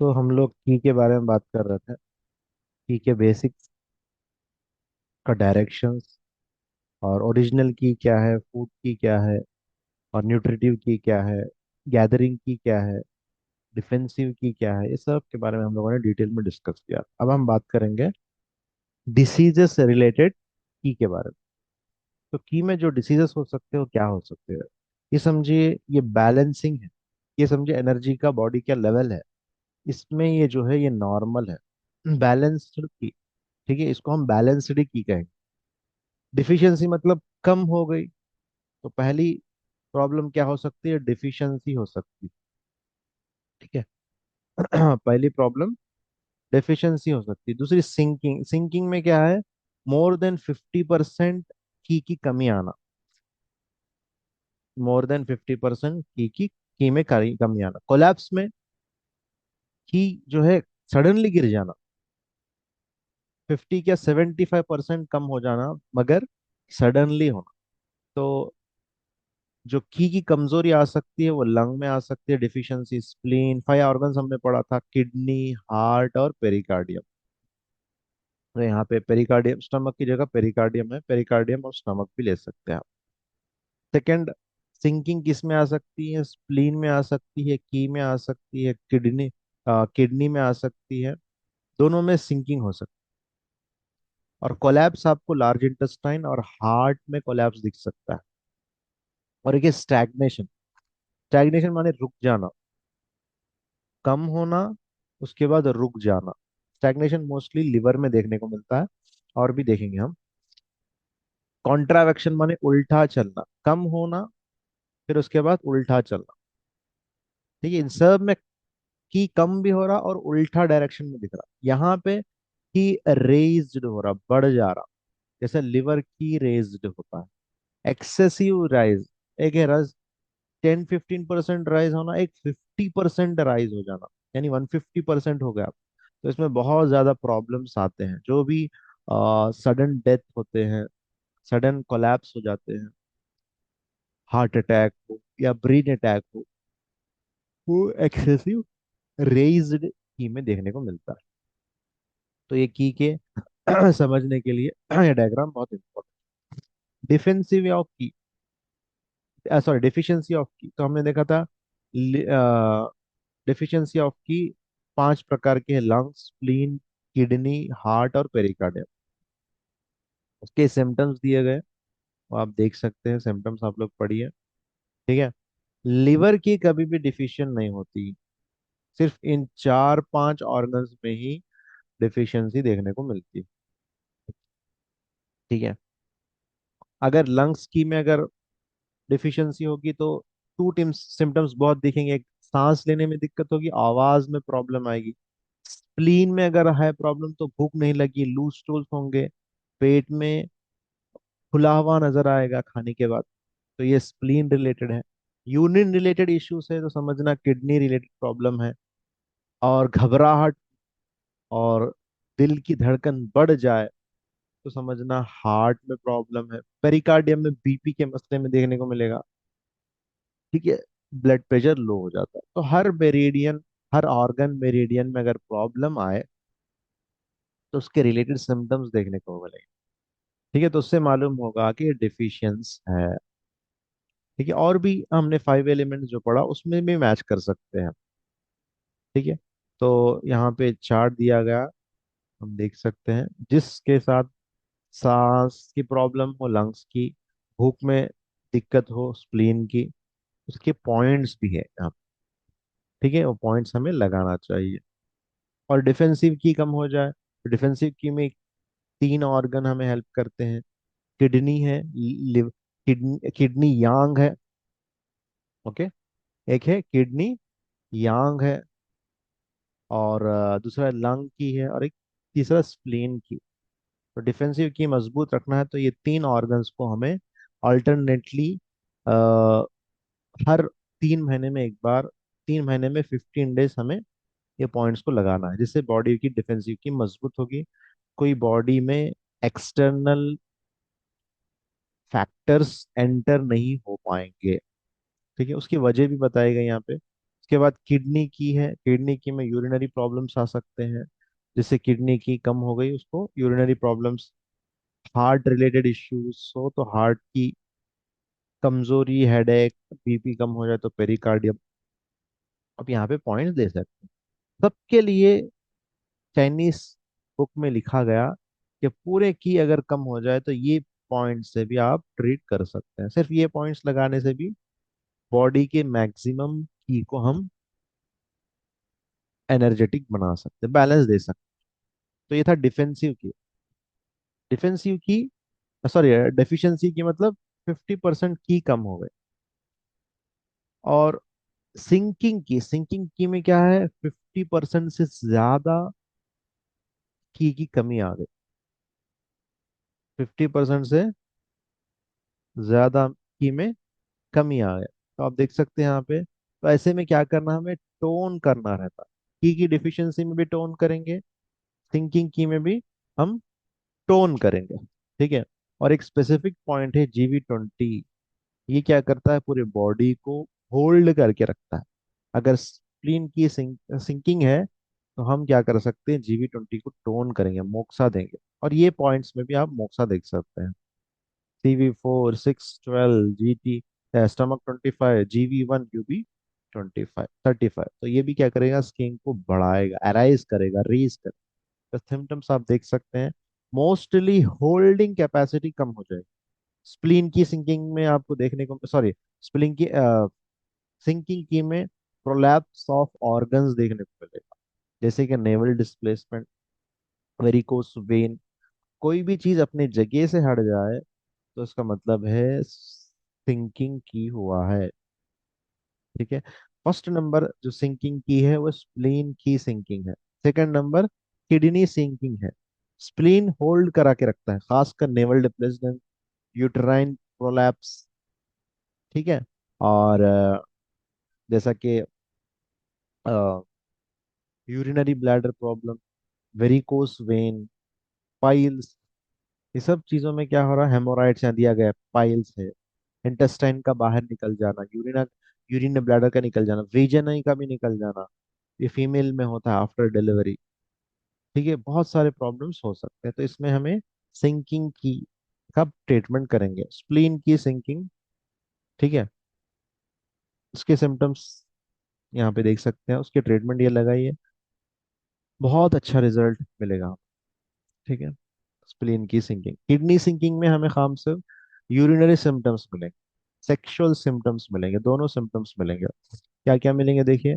तो हम लोग की के बारे में बात कर रहे थे। की के बेसिक्स का डायरेक्शंस और ओरिजिनल की क्या है, फूड की क्या है, और न्यूट्रिटिव की क्या है, गैदरिंग की क्या है, डिफेंसिव की क्या है। ये सब के बारे में हम लोगों ने डिटेल में डिस्कस किया। अब हम बात करेंगे डिसीजेस से रिलेटेड की के बारे में। तो की में जो डिसीजेस हो सकते हैं वो क्या हो सकते हैं, ये समझिए। ये बैलेंसिंग है। ये समझिए एनर्जी का बॉडी का लेवल है, इसमें ये जो है ये नॉर्मल है, बैलेंस्ड की। ठीक है, इसको हम बैलेंस्ड की कहेंगे। डिफिशियंसी मतलब कम हो गई, तो पहली प्रॉब्लम क्या हो सकती है, डिफिशियंसी हो सकती है। ठीक है। पहली प्रॉब्लम डेफिशिएंसी हो सकती है। दूसरी सिंकिंग। सिंकिंग में क्या है, मोर देन 50% की कमी आना। मोर देन 50% की में कमी आना। कोलैप्स में की जो है सडनली गिर जाना, 50 या 75% कम हो जाना, मगर सडनली होना। तो जो की कमजोरी आ सकती है वो लंग में आ सकती है, डिफिशियंसी। स्प्लीन, 5 ऑर्गन्स हमने पढ़ा था, किडनी, हार्ट और पेरिकार्डियम। तो यहाँ पे पेरिकार्डियम, स्टमक की जगह पेरिकार्डियम है, पेरिकार्डियम और स्टमक भी ले सकते हैं आप। सेकंड, सिंकिंग किस में आ सकती है, स्प्लीन में आ सकती है, की में आ सकती है, किडनी में आ सकती है। दोनों में सिंकिंग हो सकती है। और कोलैप्स आपको लार्ज इंटेस्टाइन और हार्ट में कोलैप्स दिख सकता है। और एक स्टैग्नेशन। स्टैग्नेशन माने रुक जाना, कम होना, उसके बाद रुक जाना। स्टैग्नेशन मोस्टली लिवर में देखने को मिलता है, और भी देखेंगे हम। कॉन्ट्रावेक्शन माने उल्टा चलना, कम होना, फिर उसके बाद उल्टा चलना। ठीक है, इन सब में की कम भी हो रहा और उल्टा डायरेक्शन में दिख रहा। यहाँ पे की रेज्ड हो रहा, बढ़ जा रहा, जैसे लिवर की रेज्ड होता है। एक्सेसिव राइज, एक है राइज 10-15% राइज होना, एक 50% राइज हो जाना, यानी 150% हो गया। तो इसमें बहुत ज्यादा प्रॉब्लम्स आते हैं। जो भी सडन डेथ होते हैं, सडन कोलैप्स हो जाते हैं, हार्ट अटैक हो या ब्रेन अटैक हो, वो एक्सेसिव रेज्ड की में देखने को मिलता है। तो ये की के समझने के लिए ये डायग्राम बहुत इंपॉर्टेंट। डिफेंसिव ऑफ की, सॉरी डिफिशियंसी ऑफ की, तो हमने देखा था डिफिशियंसी ऑफ की 5 प्रकार के हैं, लंग्स, स्प्लीन, किडनी, हार्ट और पेरिकार्डियम। उसके सिम्टम्स दिए गए, वो आप देख सकते हैं, सिम्टम्स आप लोग पढ़िए। ठीक है। लिवर की कभी भी डिफिशियंट नहीं होती, सिर्फ इन 4-5 ऑर्गन्स में ही डिफिशियंसी देखने को मिलती है। ठीक है। अगर लंग्स की में अगर डिफिशियंसी होगी तो टू टीम्स सिम्टम्स बहुत दिखेंगे। एक, सांस लेने में दिक्कत होगी, आवाज में प्रॉब्लम आएगी। स्प्लीन में अगर है प्रॉब्लम तो भूख नहीं लगी, लूज स्टूल्स होंगे, पेट में खुला हुआ नजर आएगा खाने के बाद। तो ये स्प्लीन रिलेटेड है। यूरिन रिलेटेड इश्यूज है तो समझना किडनी रिलेटेड प्रॉब्लम है। और घबराहट और दिल की धड़कन बढ़ जाए तो समझना हार्ट में प्रॉब्लम है। पेरिकार्डियम में बीपी के मसले में देखने को मिलेगा। ठीक है। ब्लड प्रेशर लो हो जाता है। तो हर मेरिडियन, हर ऑर्गन मेरिडियन में अगर प्रॉब्लम आए तो उसके रिलेटेड सिम्टम्स देखने को मिलेंगे। ठीक है, तो उससे मालूम होगा कि ये डिफिशियंस है। ठीक है, और भी हमने 5 एलिमेंट्स जो पढ़ा उसमें भी मैच कर सकते हैं। ठीक है। तो यहाँ पे चार्ट दिया गया, हम देख सकते हैं, जिसके साथ सांस की प्रॉब्लम हो, लंग्स की, भूख में दिक्कत हो, स्प्लीन की, उसके पॉइंट्स भी है यहाँ पे। ठीक है, वो पॉइंट्स हमें लगाना चाहिए। और डिफेंसिव की कम हो जाए तो डिफेंसिव की में 3 ऑर्गन हमें हेल्प करते हैं। किडनी है, लिव किडनी, किडनी यांग है। ओके। एक है किडनी यांग है, और दूसरा लंग की है, और एक तीसरा स्प्लीन की। तो डिफेंसिव की मजबूत रखना है तो ये 3 ऑर्गन्स को हमें अल्टरनेटली हर 3 महीने में एक बार, 3 महीने में 15 डेज हमें ये पॉइंट्स को लगाना है, जिससे बॉडी की डिफेंसिव की मजबूत होगी। कोई बॉडी में एक्सटर्नल फैक्टर्स एंटर नहीं हो पाएंगे। ठीक है, उसकी वजह भी बताई गई यहाँ पे। उसके बाद किडनी की है, किडनी की में यूरिनरी प्रॉब्लम्स आ सकते हैं। जिससे किडनी की कम हो गई, उसको urinary problems. Heart related issues हो तो हार्ट की कमजोरी, हेडेक, बीपी कम हो जाए तो पेरिकार्डियम। अब यहाँ पे पॉइंट्स दे सकते हैं सबके लिए। चाइनीस बुक में लिखा गया कि पूरे की अगर कम हो जाए तो ये पॉइंट से भी आप ट्रीट कर सकते हैं। सिर्फ ये पॉइंट्स लगाने से भी बॉडी के मैक्सिमम की को हम एनर्जेटिक बना सकते हैं, बैलेंस दे सकते हैं। तो ये था डिफेंसिव की। डिफेंसिव की, सॉरी, डेफिशिएंसी की मतलब 50% की कम हो गए। और सिंकिंग की में क्या है, 50% से ज्यादा की कमी आ गई। 50% से ज्यादा की में कमी आ गया। तो आप देख सकते हैं यहाँ पे। तो ऐसे में क्या करना, हमें टोन करना रहता। की डिफिशियंसी में भी टोन करेंगे, थिंकिंग की में भी हम टोन करेंगे। ठीक है। और एक स्पेसिफिक पॉइंट है GV20। ये क्या करता है, पूरे बॉडी को होल्ड करके रखता है। अगर स्प्लीन की सिंकिंग है तो हम क्या कर सकते हैं, GV20 को टोन करेंगे, मोक्सा देंगे। और ये पॉइंट्स में भी आप मोक्सा देख सकते हैं। CV4, 6, 12, GT, stomach 25, GV1, UB 25, 35। तो ये भी क्या करेगा, स्किन को बढ़ाएगा, एराइज करेगा, रेज करेगा। तो सिम्टम्स आप देख सकते हैं। मोस्टली होल्डिंग कैपेसिटी कम हो जाएगी। स्प्लीन की सिंकिंग में आपको देखने को, सॉरी, स्प्लीन की सिंकिंग की में प्रोलैप्स ऑफ ऑर्गन्स देखने को मिलेगा। जैसे कि नेवल डिस्प्लेसमेंट, वेरिकोस वेन। कोई भी चीज अपने जगह से हट जाए तो इसका मतलब है सिंकिंग की हुआ है। ठीक है। फर्स्ट नंबर जो सिंकिंग की है वो स्प्लीन की सिंकिंग है। सेकंड नंबर किडनी सिंकिंग है। स्प्लीन होल्ड करा के रखता है, खासकर नेवल डिस्प्लेसमेंट, यूटेराइन प्रोलैप्स। ठीक है। और जैसा कि urinary bladder problem, varicose when, piles. ये सब चीजों में क्या हो रहा है, हेमोराइड्स यहाँ दिया गया है, पाइल्स है। इंटेस्टाइन का बाहर निकल जाना, यूरिन यूरिन ब्लैडर का निकल जाना, वेजाइना का भी निकल जाना। ये फीमेल में होता है आफ्टर डिलीवरी। ठीक है। बहुत सारे प्रॉब्लम्स हो सकते हैं, तो इसमें हमें सिंकिंग की कब ट्रीटमेंट करेंगे, स्प्लीन की सिंकिंग। ठीक है। उसके सिम्टम्स यहाँ पे देख सकते हैं, उसके ट्रीटमेंट ये लगाइए, बहुत अच्छा रिजल्ट मिलेगा। ठीक है। स्प्लीन की सिंकिंग, किडनी सिंकिंग में हमें खाम सिर्फ यूरिनरी सिम्टम्स मिलेंगे, सेक्सुअल सिम्टम्स मिलेंगे, दोनों सिम्टम्स मिलेंगे। क्या क्या मिलेंगे देखिए।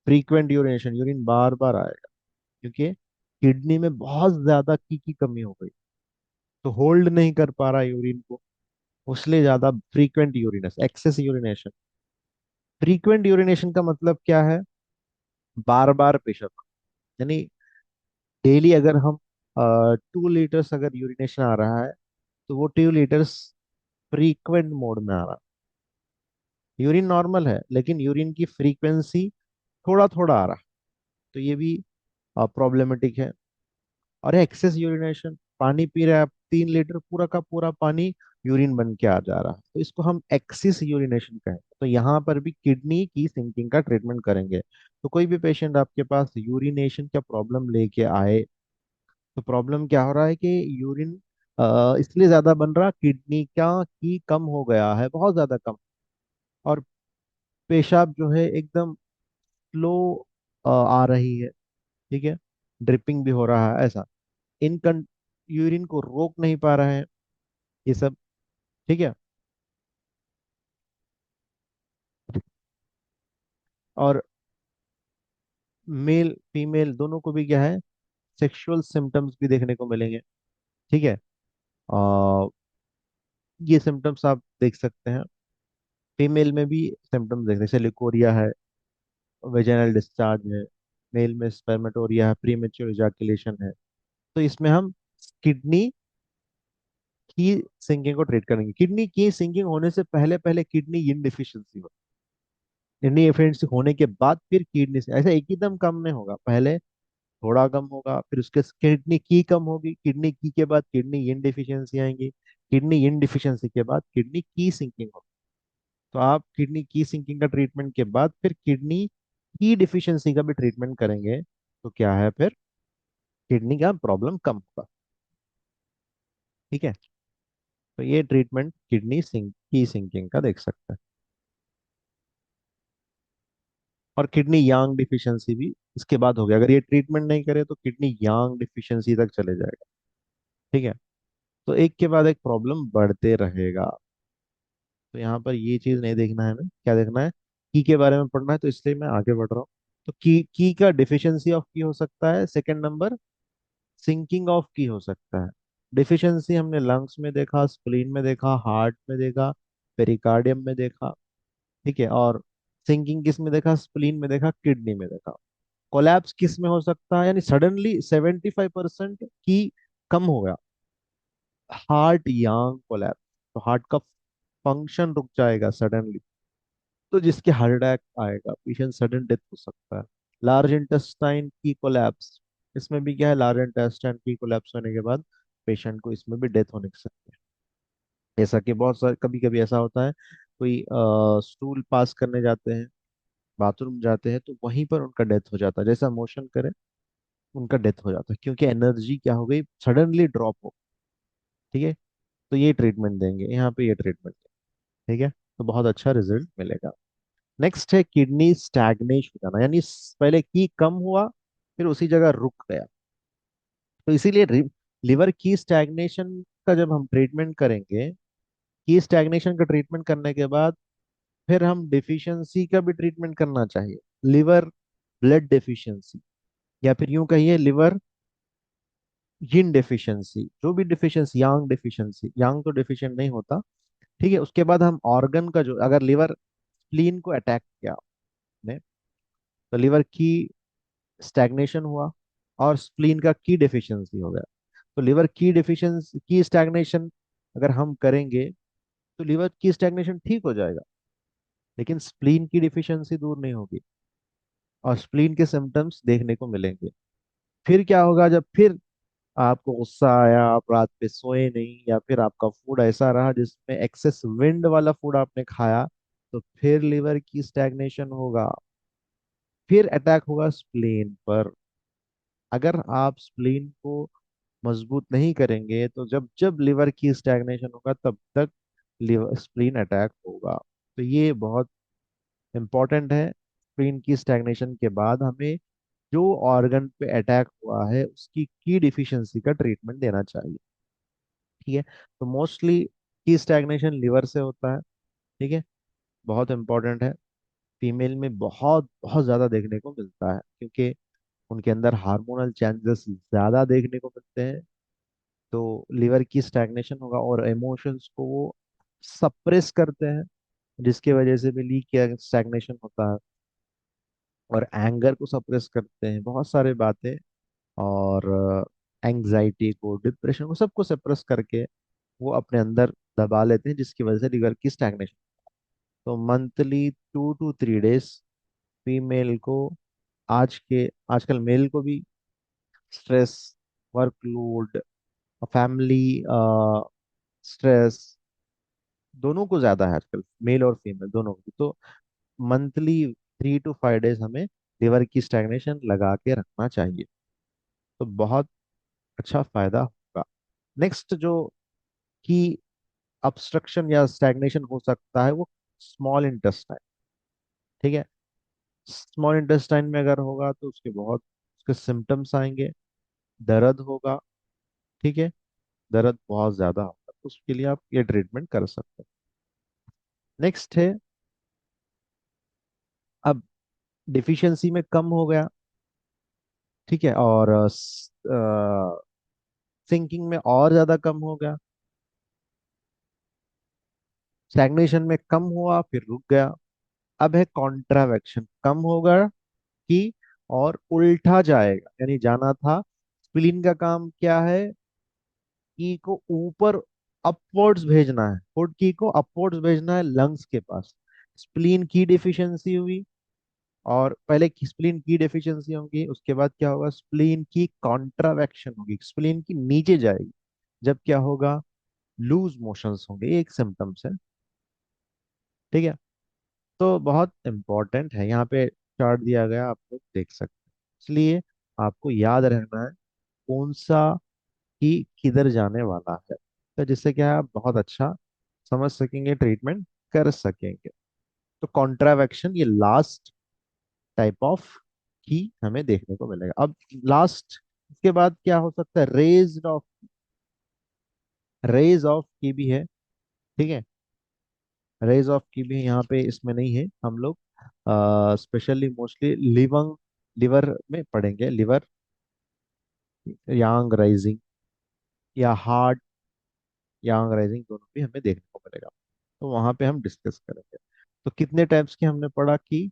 फ्रीक्वेंट यूरिनेशन, यूरिन बार बार आएगा, क्योंकि किडनी में बहुत ज्यादा की कमी हो गई, तो होल्ड नहीं कर पा रहा यूरिन को, उसलिए ज्यादा frequent urination, excess urination. Frequent urination का मतलब क्या है, बार बार पेशाब। यानी डेली अगर हम 2 लीटर्स अगर यूरिनेशन आ रहा है, तो वो 2 लीटर्स फ्रीक्वेंट मोड में आ रहा है। यूरिन नॉर्मल है लेकिन यूरिन की फ्रीक्वेंसी थोड़ा थोड़ा आ रहा है। तो ये भी प्रॉब्लमेटिक है। और एक्सेस यूरिनेशन, पानी पी रहे हैं आप 3 लीटर, पूरा का पूरा पानी यूरिन बन के आ जा रहा है, तो इसको हम एक्सेस यूरिनेशन कहें। तो यहाँ पर भी किडनी की सिंकिंग का ट्रीटमेंट करेंगे। तो कोई भी पेशेंट आपके पास यूरिनेशन का प्रॉब्लम लेके आए, तो प्रॉब्लम क्या हो रहा है कि यूरिन इसलिए ज्यादा बन रहा, किडनी का की कम हो गया है, बहुत ज्यादा कम। और पेशाब जो है एकदम स्लो आ रही है। ठीक है। ड्रिपिंग भी हो रहा है, ऐसा इन यूरिन को रोक नहीं पा रहे हैं, ये सब। ठीक है। और मेल फीमेल दोनों को भी क्या है, सेक्सुअल सिम्टम्स भी देखने को मिलेंगे। ठीक है। और ये सिम्टम्स आप देख सकते हैं। फीमेल में भी सिम्टम्स देख सकते हैं, जैसे लिकोरिया है, वेजाइनल डिस्चार्ज है। मेल में स्पर्मेटोरिया है, प्रीमेच्योर इजाकुलेशन है। तो इसमें हम किडनी की सिंकिंग को ट्रीट करेंगे। किडनी की सिंकिंग होने से पहले पहले किडनी यिन डिफिशियंसी हो, किडनी एफिशिएंसी होने के बाद फिर किडनी से, ऐसा एक ही दम कम नहीं होगा। पहले थोड़ा कम होगा, फिर उसके किडनी की कम होगी, किडनी की के बाद किडनी यिन डिफिशियंसी आएंगी, किडनी यिन डिफिशियंसी के बाद किडनी की सिंकिंग होगी। तो आप किडनी की सिंकिंग का ट्रीटमेंट के बाद फिर किडनी की डिफिशियंसी का भी ट्रीटमेंट करेंगे, तो क्या है फिर, किडनी का प्रॉब्लम कम होगा। ठीक है। तो ये ट्रीटमेंट किडनी सिंक की सिंकिंग का देख सकते हैं। और किडनी यांग डिफिशियंसी भी इसके बाद हो गया, अगर ये ट्रीटमेंट नहीं करे तो किडनी यांग डिफिशियंसी तक चले जाएगा। ठीक है। तो एक के बाद एक प्रॉब्लम बढ़ते रहेगा। तो यहाँ पर ये चीज नहीं देखना है, हमें क्या देखना है, की के बारे में पढ़ना है, तो इसलिए मैं आगे बढ़ रहा हूँ। तो की का डिफिशियंसी ऑफ की हो सकता है, सेकंड नंबर सिंकिंग ऑफ की हो सकता है। डिफिशियंसी हमने लंग्स में देखा, स्प्लीन में देखा, हार्ट में देखा, पेरिकार्डियम में देखा। ठीक है। और सिंकिंग किस में देखा, स्प्लीन में देखा, किडनी में देखा। कोलैप्स किस में हो सकता है, यानी सडनली 75% की कम हो गया, हार्ट यांग कोलैप्स, तो हार्ट का फंक्शन रुक जाएगा सडनली, तो जिसके हार्ट अटैक आएगा, पेशेंट सडन डेथ हो सकता है। लार्ज इंटेस्टाइन की कोलैप्स, इसमें भी क्या है, लार्ज इंटेस्टाइन की कोलैप्स होने के बाद पेशेंट को इसमें भी डेथ होने की सकती है। ऐसा कि बहुत सारे, कभी कभी ऐसा होता है, कोई स्टूल पास करने जाते हैं, बाथरूम जाते हैं, तो वहीं पर उनका डेथ हो जाता है, जैसा मोशन करे उनका डेथ हो जाता है, क्योंकि एनर्जी क्या हो गई, सडनली ड्रॉप हो। ठीक है। तो ये ट्रीटमेंट देंगे यहाँ पे, ये ट्रीटमेंट। ठीक है। तो बहुत अच्छा रिजल्ट मिलेगा। नेक्स्ट है किडनी स्टैग्नेश हो जाना, यानी पहले की कम हुआ, फिर उसी जगह रुक गया। तो इसीलिए लिवर की स्टैग्नेशन का जब हम ट्रीटमेंट करेंगे, की स्टैग्नेशन का ट्रीटमेंट करने के बाद फिर हम डिफिशियंसी का भी ट्रीटमेंट करना चाहिए, लिवर ब्लड डेफिशिएंसी, या फिर यूं कहिए लिवर यिन डेफिशिएंसी, जो भी डिफिशियंसी, यांग डेफिशिएंसी, यांग तो डेफिशिएंट नहीं होता। ठीक है। उसके बाद हम ऑर्गन का जो, अगर लिवर स्प्लीन को अटैक किया ने, तो लिवर की स्टैग्नेशन हुआ और स्प्लीन का की डेफिशिएंसी हो गया। तो लिवर की डेफिशिएंसी की स्टैग्नेशन अगर हम करेंगे तो लिवर की स्टैग्नेशन ठीक हो जाएगा, लेकिन स्प्लीन की डिफिशियंसी दूर नहीं होगी और स्प्लीन के सिम्टम्स देखने को मिलेंगे। फिर क्या होगा, जब फिर आपको गुस्सा आया, आप रात पे सोए नहीं, या फिर आपका फूड ऐसा रहा जिसमें एक्सेस विंड वाला फूड आपने खाया, तो फिर लिवर की स्टैग्नेशन होगा, फिर अटैक होगा स्प्लीन पर। अगर आप स्प्लीन को मजबूत नहीं करेंगे तो जब जब लिवर की स्टैग्नेशन होगा तब तक लिवर स्प्लीन अटैक होगा। तो ये बहुत इंपॉर्टेंट है। स्प्लीन की स्टैग्नेशन के बाद हमें जो ऑर्गन पे अटैक हुआ है उसकी की डिफिशियंसी का ट्रीटमेंट देना चाहिए। ठीक है। तो मोस्टली की स्टैग्नेशन लिवर से होता है। ठीक है। बहुत इंपॉर्टेंट है। फीमेल में बहुत बहुत ज्यादा देखने को मिलता है, क्योंकि उनके अंदर हार्मोनल चेंजेस ज्यादा देखने को मिलते हैं। तो लिवर की स्टैग्नेशन होगा और इमोशंस को वो सप्रेस करते हैं, जिसकी वजह से भी लीक या स्टैग्नेशन होता है। और एंगर को सप्रेस करते हैं, बहुत सारे बातें। और एंजाइटी को, डिप्रेशन को, सबको सप्रेस करके वो अपने अंदर दबा लेते हैं, जिसकी वजह से लिवर की स्टैग्नेशन। तो मंथली 2 to 3 डेज फीमेल को, आजकल मेल को भी स्ट्रेस, वर्कलोड, फैमिली स्ट्रेस, दोनों को ज्यादा है आजकल, मेल और फीमेल दोनों को। तो मंथली 3 to 5 डेज हमें लिवर की स्टैग्नेशन लगा के रखना चाहिए, तो बहुत अच्छा फायदा होगा। नेक्स्ट जो की obstruction या स्टैग्नेशन हो सकता है, वो स्मॉल इंटेस्टाइन। ठीक है। स्मॉल इंटेस्टाइन में अगर होगा तो उसके बहुत, उसके सिम्टम्स आएंगे, दर्द होगा। ठीक है। दर्द बहुत ज्यादा होगा, तो उसके लिए आप ये ट्रीटमेंट कर सकते हैं। नेक्स्ट है, अब डिफिशियंसी में कम हो गया, ठीक है, और सिंकिंग में और ज्यादा कम हो गया, स्टैग्नेशन में कम हुआ फिर रुक गया। अब है कॉन्ट्रावेक्शन, कम होगा कि और उल्टा जाएगा, यानी जाना था। स्प्लीन का काम क्या है, की को ऊपर अपवर्ड्स भेजना है, फुट की को अपवर्ड्स भेजना है लंग्स के पास। स्प्लीन की डिफिशियंसी हुई, और पहले स्प्लीन की डेफिशिएंसी होगी, उसके बाद क्या होगा, स्प्लीन की कॉन्ट्रावेक्शन होगी, स्प्लीन की नीचे जाएगी। जब क्या होगा, लूज मोशंस होंगे, ये एक सिम्टम्स है। ठीक है। तो बहुत इम्पोर्टेंट है, यहाँ पे चार्ट दिया गया, आप लोग देख सकते हैं। इसलिए आपको याद रहना है कौन सा की किधर जाने वाला है, तो जिससे क्या है आप बहुत अच्छा समझ सकेंगे, ट्रीटमेंट कर सकेंगे। तो कॉन्ट्रावेक्शन ये लास्ट टाइप ऑफ की हमें देखने को मिलेगा। अब लास्ट, इसके बाद क्या हो सकता है, रेज ऑफ की भी है। ठीक है, रेज ऑफ की भी यहाँ पे इसमें नहीं है, हम लोग स्पेशली मोस्टली लिवर में पढ़ेंगे, लिवर यांग राइजिंग या हार्ट यांग राइजिंग, दोनों भी हमें देखने को मिलेगा। तो वहां पे हम डिस्कस करेंगे। तो कितने टाइप्स की हमने पढ़ा कि,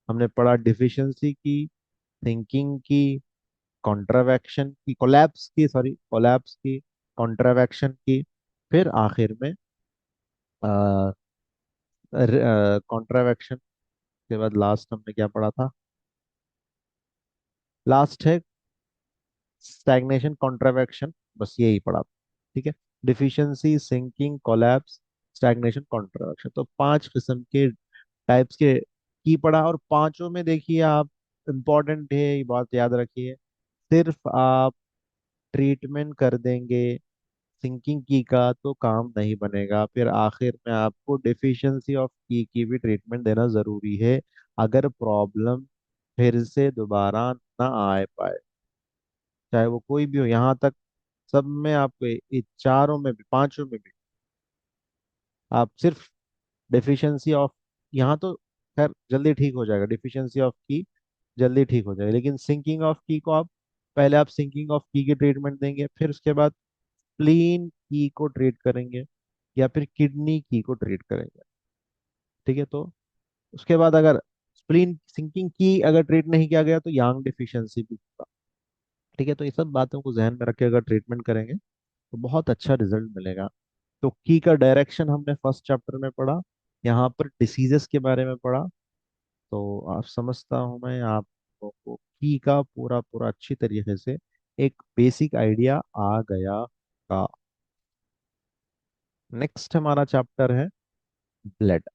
हमने पढ़ा डिफिशियंसी की, थिंकिंग की, कॉन्ट्रावेक्शन की, कोलैप्स की, सॉरी कोलैप्स की, कॉन्ट्रावेक्शन की, फिर आखिर में कॉन्ट्रावेक्शन के बाद लास्ट हमने क्या पढ़ा था, लास्ट है स्टैग्नेशन कॉन्ट्रावेक्शन, बस यही पढ़ा था। ठीक है, डिफिशियंसी, सिंकिंग, कोलैप्स, स्टैग्नेशन, कॉन्ट्रावेक्शन, तो 5 किस्म के टाइप्स के की पढ़ा। और पांचों में देखिए आप, इम्पोर्टेंट है ये बात याद रखिए, सिर्फ आप ट्रीटमेंट कर देंगे सिंकिंग की का तो काम नहीं बनेगा, फिर आखिर में आपको डेफिशिएंसी ऑफ की भी ट्रीटमेंट देना जरूरी है, अगर प्रॉब्लम फिर से दोबारा ना आए पाए, चाहे वो कोई भी हो। यहाँ तक सब में आपको चारों में भी, पांचों में भी आप सिर्फ डेफिशिएंसी ऑफ, यहाँ तो खैर जल्दी ठीक हो जाएगा, डिफिशियंसी ऑफ की जल्दी ठीक हो जाएगा, लेकिन सिंकिंग ऑफ की को आप, पहले आप सिंकिंग ऑफ की ट्रीटमेंट देंगे, फिर उसके बाद स्प्लीन की को ट्रीट करेंगे, या फिर किडनी की को ट्रीट करेंगे। ठीक है, तो उसके बाद अगर स्प्लीन सिंकिंग की अगर ट्रीट नहीं किया गया तो यांग डिफिशियंसी भी होगा। ठीक है, तो ये सब बातों को ध्यान में रख के अगर ट्रीटमेंट करेंगे तो बहुत अच्छा रिजल्ट मिलेगा। तो की का डायरेक्शन हमने फर्स्ट चैप्टर में पढ़ा, यहाँ पर डिसीजेस के बारे में पढ़ा। तो आप समझता हूँ मैं आप लोगों को की का पूरा पूरा अच्छी तरीके से एक बेसिक आइडिया आ गया का। नेक्स्ट हमारा चैप्टर है ब्लड।